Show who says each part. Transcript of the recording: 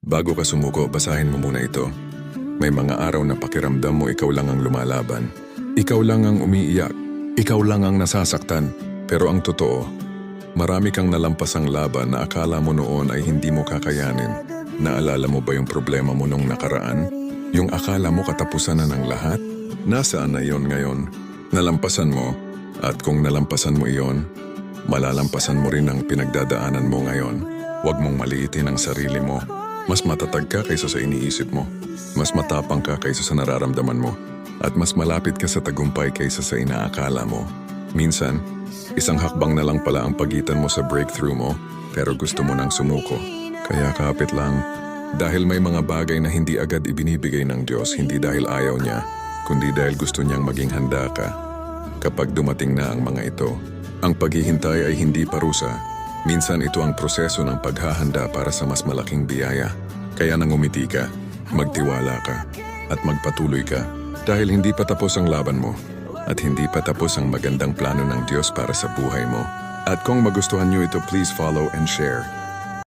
Speaker 1: Bago ka sumuko, basahin mo muna ito. May mga araw na pakiramdam mo ikaw lang ang lumalaban. Ikaw lang ang umiiyak. Ikaw lang ang nasasaktan. Pero ang totoo, marami kang nalampasang laban na akala mo noon ay hindi mo kakayanin. Naalala mo ba yung problema mo nung nakaraan? Yung akala mo katapusan na ng lahat? Nasaan na iyon ngayon? Nalampasan mo. At kung nalampasan mo iyon, malalampasan mo rin ang pinagdadaanan mo ngayon. Huwag mong maliitin ang sarili mo. Mas matatag ka kaysa sa iniisip mo. Mas matapang ka kaysa sa nararamdaman mo. At mas malapit ka sa tagumpay kaysa sa inaakala mo. Minsan, isang hakbang na lang pala ang pagitan mo sa breakthrough mo, pero gusto mo nang sumuko. Kaya kapit lang. Dahil may mga bagay na hindi agad ibinibigay ng Diyos, hindi dahil ayaw niya, kundi dahil gusto niyang maging handa ka. Kapag dumating na ang mga ito, ang paghihintay ay hindi parusa. Minsan ito ang proseso ng paghahanda para sa mas malaking biyaya. Kaya nang umiti ka, magtiwala ka, at magpatuloy ka. Dahil hindi pa tapos ang laban mo, at hindi pa tapos ang magandang plano ng Diyos para sa buhay mo. At kung magustuhan niyo ito, please follow and share.